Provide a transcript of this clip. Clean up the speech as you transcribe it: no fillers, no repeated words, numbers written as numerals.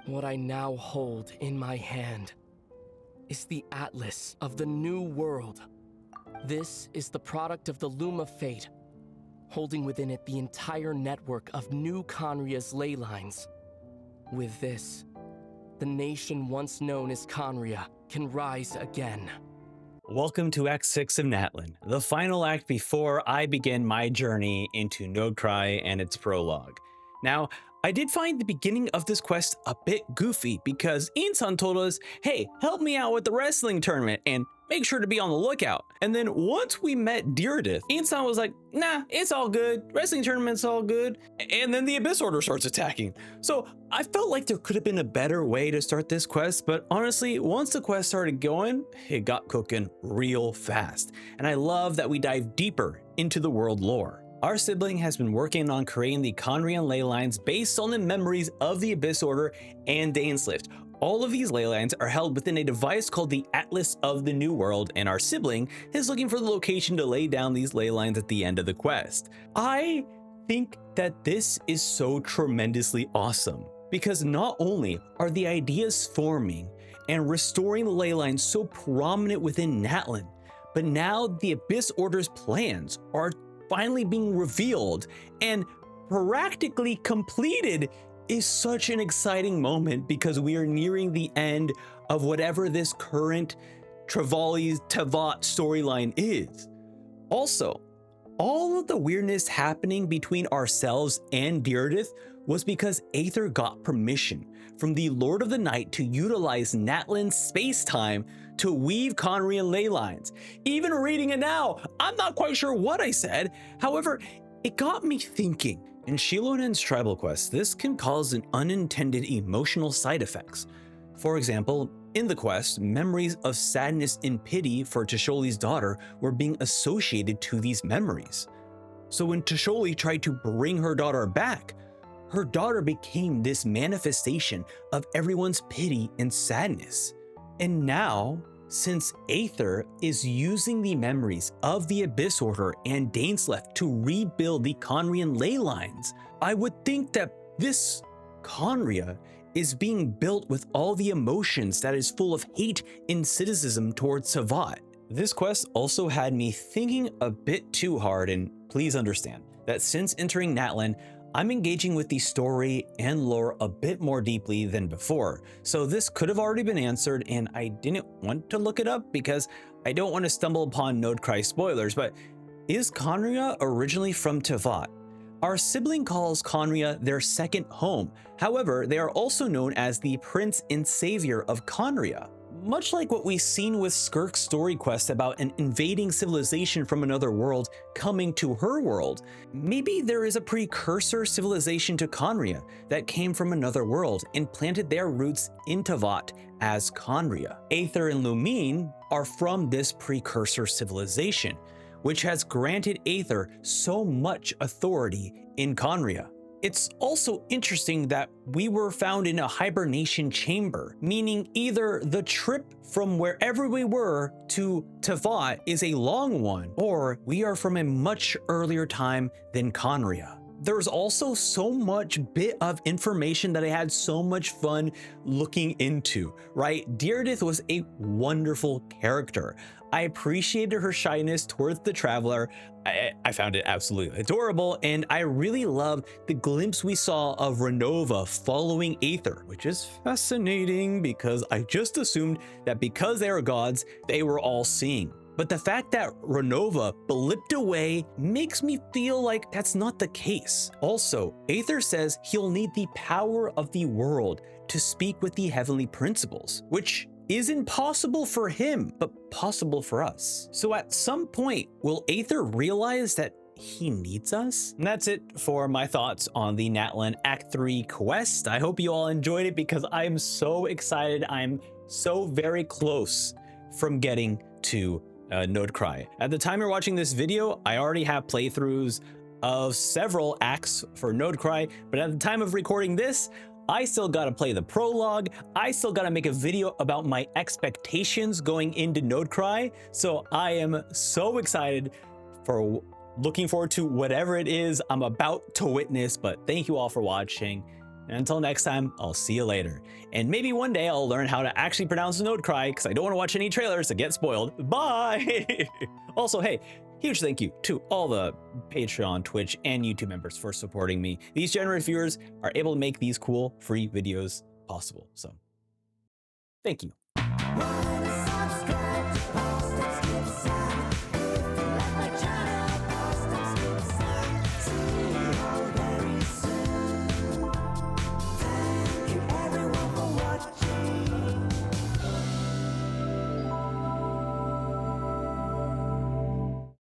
What I now hold in my hand is the Atlas of the New World. This is the product of the Loom of Fate, holding within it the entire network of New Conria's ley lines. With this, the nation once known as Conria can rise again. Welcome to Act 6 of Natlan, the final act before I begin my journey into Nodecry and its prologue. Now, I did find the beginning of this quest a bit goofy because Insan told us, hey, help me out with the wrestling tournament and make sure to be on the lookout. And then once we met Deirdith, Insan was like, nah, it's all good. Wrestling tournament's all good. And then the Abyss Order starts attacking. So I felt like there could have been a better way to start this quest, but honestly, once the quest started going, it got cooking real fast. And I love that we dive deeper into the world lore. Our sibling has been working on creating the Conrian ley lines based on the memories of the Abyss Order and Dainslift. All of these ley lines are held within a device called the Atlas of the New World, and our sibling is looking for the location to lay down these ley lines at the end of the quest. I think that this is so tremendously awesome, because not only are the ideas forming and restoring the ley lines so prominent within Natlan, but now the Abyss Order's plans are finally being revealed and practically completed is such an exciting moment because we are nearing the end of whatever this current Travali's Teyvat storyline is. Also, all of the weirdness happening between ourselves and Deirdith was because Aether got permission from the Lord of the Night to utilize Natlan's space-time to weave Conrian ley lines. Even reading it now, I'm not quite sure what I said. However, it got me thinking. In Shilonen's tribal quest, this can cause an unintended emotional side effects. For example, in the quest, memories of sadness and pity for Tasholi's daughter were being associated to these memories. So when Tasholi tried to bring her daughter back, her daughter became this manifestation of everyone's pity and sadness. And now, since Aether is using the memories of the Abyss Order and Dainslift to rebuild the Conrian ley lines, I would think that this Conria is being built with all the emotions that is full of hate and cynicism towards Teyvat. This quest also had me thinking a bit too hard, and please understand that since entering Natlan, I'm engaging with the story and lore a bit more deeply than before, so this could have already been answered and I didn't want to look it up because I don't want to stumble upon Nodecry spoilers, but is Conria originally from Teyvat? Our sibling calls Conria their second home. However, they are also known as the Prince and Savior of Conria. Much like what we've seen with Skirk's story quest about an invading civilization from another world coming to her world, maybe there is a precursor civilization to Conria that came from another world and planted their roots in Teyvat as Conria. Aether and Lumine are from this precursor civilization, which has granted Aether so much authority in Conria. It's also interesting that we were found in a hibernation chamber, meaning either the trip from wherever we were to Teyvat is a long one, or we are from a much earlier time than Conria. There's also so much bit of information that I had so much fun looking into, right? Deirdith was a wonderful character. I appreciated her shyness towards the Traveler. I found it absolutely adorable, and I really loved the glimpse we saw of Renova following Aether, which is fascinating because I just assumed that because they are gods, they were all seeing. But the fact that Renova blipped away makes me feel like that's not the case. Also, Aether says he'll need the power of the world to speak with the heavenly principles, which is impossible for him, but possible for us. So at some point, will Aether realize that he needs us? And that's it for my thoughts on the Natlan Act 3 quest. I hope you all enjoyed it because I'm so excited. I'm so very close from getting to Nodecry. At the time you're watching this video, I already have playthroughs of several acts for Nodecry, but at the time of recording this, I still gotta play the prologue. I still gotta make a video about my expectations going into Nodecry. So I am so excited for looking forward to whatever it is I'm about to witness, but thank you all for watching. And until next time, I'll see you later. And maybe one day I'll learn how to actually pronounce Node Cry, because I don't want to watch any trailers that get spoiled. Bye! Also, hey, huge thank you to all the Patreon, Twitch, and YouTube members for supporting me. These generous viewers are able to make these cool, free videos possible. So, thank you.